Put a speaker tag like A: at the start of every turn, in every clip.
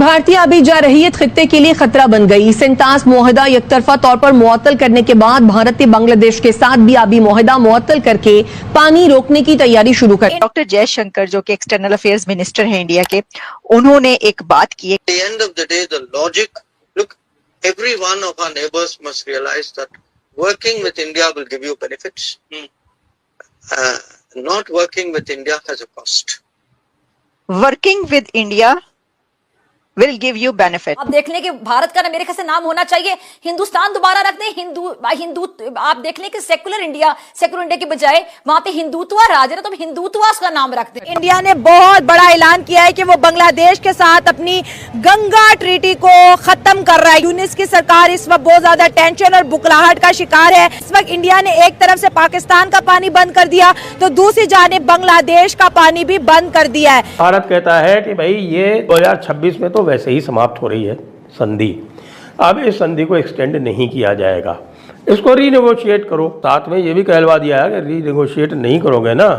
A: भारतीय आबी जारहियत खित्ते के लिए खतरा बन गई। सेंटास मुआहदा एकतरफा तौर पर मुअत्तल करने के बाद भारत ने बांग्लादेश के साथ भी आबी मुआहदा मुअत्तल करके पानी रोकने की तैयारी शुरू कर।
B: डॉक्टर जयशंकर जो कि एक्सटर्नल अफेयर्स मिनिस्टर हैं इंडिया के, उन्होंने एक बात की है।
C: At the end of the day, the logic, look, every one of our neighbors must realize that working with India will give you benefits. Not working with India has a cost.
B: Working with India will give you benefit.
D: आप देख लें कि भारत का ना मेरे ख्याल से नाम होना चाहिए हिंदुस्तान दोबारा रख दें। हिंदू आप देख लें कि सेकुलर इंडिया के बजाय वहां पे हिंदुत्व राज है ना, तो हिंदुत्व का नाम रख दें। इंडिया ने बहुत बड़ा ऐलान किया है कि वो बांग्लादेश के साथ अपनी गंगा ट्रीटी को खत्म कर रहा है। यूनिस की सरकार इस वक्त बहुत ज्यादा टेंशन और बुखलाहट का शिकार है। इस वक्त इंडिया ने एक तरफ से पाकिस्तान का पानी बंद कर दिया तो दूसरी जानिब बांग्लादेश का पानी भी बंद कर दिया है।
E: भारत कहता है कि भाई ये 2026 में तो वैसे ही समाप्त हो रही है संधि, अब इस संधि को एक्सटेंड नहीं किया जाएगा, इसको रीनेगोशिएट करो। साथ में ये भी कहलवा दिया है कि रीनेगोशिएट नहीं करोगे ना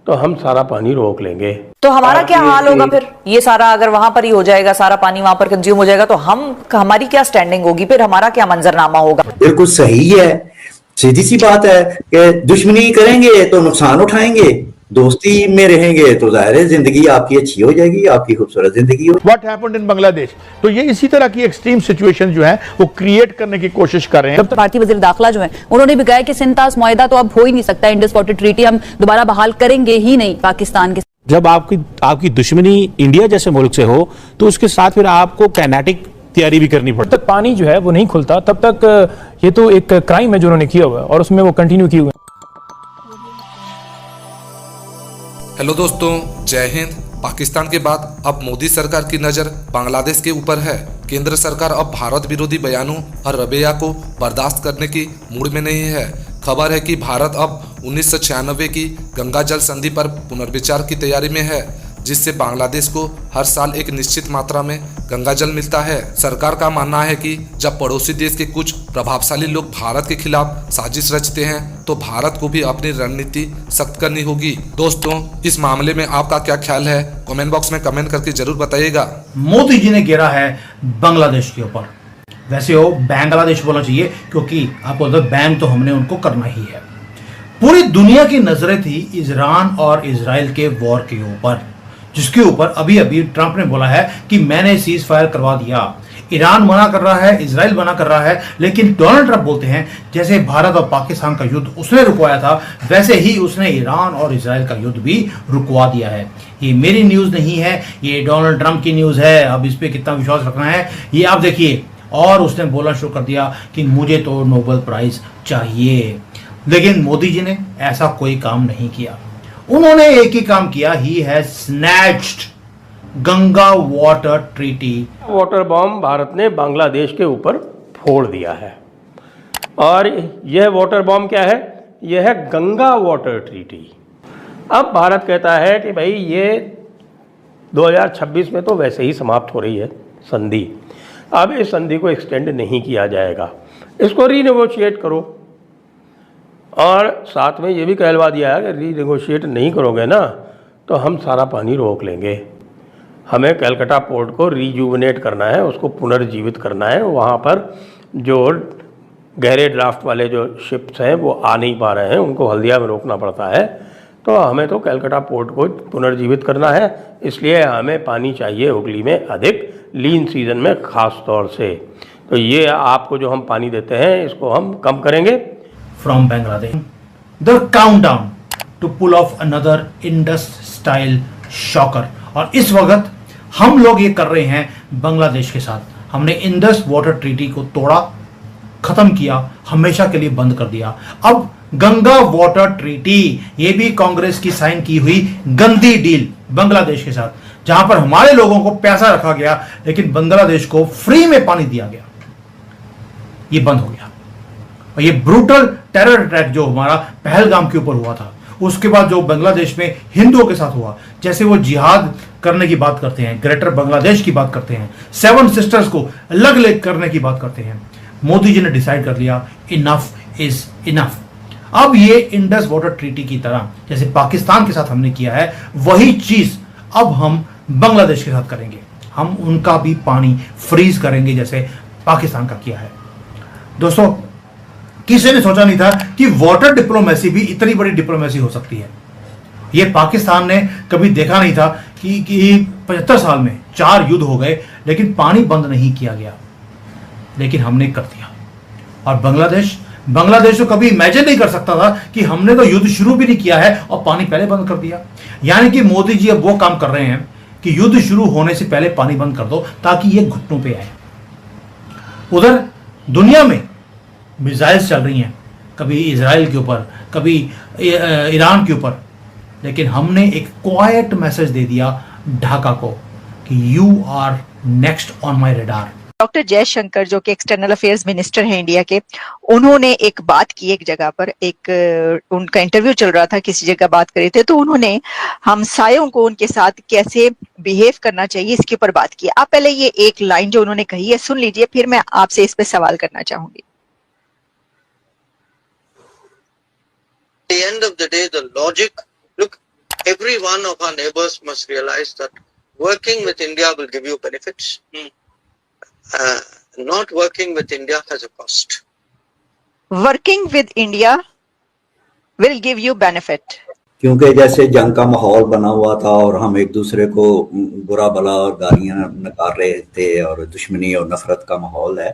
E: तो हम सारा पानी रोक लेंगे।
F: तो हमारा क्या हाल होगा फिर? ये सारा अगर वहां पर ही हो जाएगा, सारा पानी वहां पर कंज्यूम हो जाएगा तो हमारी क्या स्टैंडिंग होगी? फिर हमारा क्या मंजरनामा होगा?
G: बिल्कुल सही है, सीधी सी बात है कि दुश्मनी करेंगे तो नुकसान उठाएंगे, दोस्ती में रहेंगे तो जाहिर है जिंदगी आपकी अच्छी हो जाएगी, आपकी खूबसूरत जिंदगी हो।
H: व्हाट हैपेंड इन बांग्लादेश, तो ये इसी तरह की एक्सट्रीम सिचुएशन जो है वो क्रिएट करने की कोशिश कर रहे हैं।
F: भारतीय वजीर दाखिला जो है उन्होंने भी कहा कि सेंटास मुआहदा तो अब हो ही नहीं सकता, इंडस वाटर ट्रीटी हम दोबारा बहाल करेंगे ही नहीं पाकिस्तान के।
I: जब आपकी दुश्मनी इंडिया जैसे मुल्क से हो तो उसके साथ फिर आपको काइनेटिक तैयारी भी करनी पड़ती है।
J: तब तक पानी जो है वो नहीं खुलता तब तक ये तो एक क्राइम है जो उन्होंने किया हुआ है और उसमें वो कंटिन्यू किए हुए।
K: हेलो दोस्तों, जय हिंद। पाकिस्तान के बाद अब मोदी सरकार की नज़र बांग्लादेश के ऊपर है। केंद्र सरकार अब भारत विरोधी बयानों और रवैया को बर्दाश्त करने की मूड में नहीं है। खबर है कि भारत अब 1996 की गंगा जल संधि पर पुनर्विचार की तैयारी में है, जिससे बांग्लादेश को हर साल एक निश्चित मात्रा में गंगा जल मिलता है। सरकार का मानना है कि जब पड़ोसी देश के कुछ प्रभावशाली लोग भारत के खिलाफ साजिश रचते हैं तो भारत को भी अपनी रणनीति सख्त करनी होगी। दोस्तों, इस मामले में आपका क्या ख्याल है? कमेंट बॉक्स में कमेंट करके जरूर बताइएगा।
L: मोदी जी ने घेरा है बांग्लादेश के ऊपर, वैसे वो बांग्लादेश बोलना चाहिए क्योंकि आपको बैन तो हमने उनको करना ही है। पूरी दुनिया की नजरें थी ईरान और इजराइल के वॉर के ऊपर, जिसके ऊपर अभी अभी ट्रंप ने बोला है कि मैंने सीज फायर करवा दिया। ईरान मना कर रहा है, इजराइल मना कर रहा है, लेकिन डोनाल्ड ट्रंप बोलते हैं जैसे भारत और पाकिस्तान का युद्ध उसने रुकवाया था वैसे ही उसने ईरान और इजराइल का युद्ध भी रुकवा दिया है। ये मेरी न्यूज नहीं है, ये डोनाल्ड ट्रंप की न्यूज है। अब इस पे कितना विश्वास रखना है ये आप देखिए। और उसने बोलना शुरू कर दिया कि मुझे तो नोबेल प्राइज चाहिए, लेकिन मोदी जी ने ऐसा कोई काम नहीं किया। उन्होंने एक ही काम किया, he has snatched Ganga water treaty.
E: Water bomb Bharat ने बांग्लादेश के ऊपर फोड़ दिया है और यह वाटर बॉम्ब क्या है? यह है गंगा वाटर ट्रीटी। अब भारत कहता है कि भाई ये 2026 में तो वैसे ही समाप्त हो रही है संधि, अब इस संधि को एक्सटेंड नहीं किया जाएगा, इसको रीनेगोशिएट करो। और साथ में ये भी कहलवा दिया है कि रीनेगोशिएट नहीं करोगे ना तो हम सारा पानी रोक लेंगे। हमें कलकत्ता पोर्ट को रीजुवनेट करना है, उसको पुनर्जीवित करना है। वहाँ पर जो गहरे ड्राफ्ट वाले जो शिप्स हैं वो आ नहीं पा रहे हैं, उनको हल्दिया में रोकना पड़ता है। तो हमें तो कलकत्ता पोर्ट को पुनर्जीवित करना है, इसलिए हमें पानी चाहिए हुगली में अधिक, लीन सीजन में ख़ास तौर से। तो ये आपको जो हम पानी देते हैं इसको हम कम करेंगे।
L: From Bangladesh, the countdown to pull off another Indus style shocker। और इस वक्त हम लोग ये कर रहे हैं बांग्लादेश के साथ। हमने इंडस वाटर ट्रीटी को तोड़ा, खत्म किया, हमेशा के लिए बंद कर दिया। अब गंगा वाटर ट्रीटी, ये भी कांग्रेस की साइन की हुई गंदी डील बांग्लादेश के साथ, जहां पर हमारे लोगों को पैसा रखा गया लेकिन बांग्लादेश को फ्री में पानी दिया गया, ये बंद हो गया। और ये ब्रूटल टेरर अटैक जो हमारा पहलगाम के ऊपर हुआ था, उसके बाद जो बांग्लादेश में हिंदुओं के साथ हुआ, जैसे वो जिहाद करने की बात करते हैं, ग्रेटर बांग्लादेश की बात करते हैं, 7 सिस्टर्स को अलग अलग करने की बात करते हैं, मोदी जी ने डिसाइड कर लिया इनफ इज इनफ। अब ये इंडस वाटर ट्रीटी की तरह जैसे पाकिस्तान के साथ हमने किया है, वही चीज अब हम बांग्लादेश के साथ करेंगे। हम उनका भी पानी फ्रीज करेंगे जैसे पाकिस्तान का किया है। दोस्तों, किसी ने सोचा नहीं था कि वाटर डिप्लोमेसी भी इतनी बड़ी डिप्लोमेसी हो सकती है। यह पाकिस्तान ने कभी देखा नहीं था कि 75 साल में 4 युद्ध हो गए लेकिन पानी बंद नहीं किया गया, लेकिन हमने कर दिया। और बांग्लादेश तो कभी इमेजिन नहीं कर सकता था कि हमने तो युद्ध शुरू भी नहीं किया है और पानी पहले बंद कर दिया। यानी कि मोदी जी अब वो काम कर रहे हैं कि युद्ध शुरू होने से पहले पानी बंद कर दो ताकि ये घुटनों पे आए। उधर दुनिया में मिसाइल्स चल रही हैं, कभी इजराइल के ऊपर, कभी ईरान के ऊपर, लेकिन हमने एक क्वाइट मैसेज दे दिया ढाका को कि you are next on my radar.
B: Doctor Jaishankar जो कि एक्सटर्नल अफेयर्स मिनिस्टर हैं इंडिया के, उन्होंने एक बात की एक जगह पर, एक उनका इंटरव्यू चल रहा था, किसी जगह बात कर रहे थे, तो उन्होंने हमसायों को उनके साथ कैसे बिहेव करना चाहिए इसके ऊपर बात की। आप पहले ये एक लाइन जो उन्होंने कही है सुन लीजिए, फिर मैं आपसे इस पे सवाल करना चाहूंगी।
C: At the end of the day, the logic, look, every one of our neighbors must realize that working with India will give you benefits. Not working with India has a cost.
B: Working with India will give you benefit.
G: क्योंकि जैसे जंग का माहौल बना हुआ था और हम एक दूसरे को बुरा भला और गालियां नकार रहे थे और दुश्मनी और नफरत का माहौल है,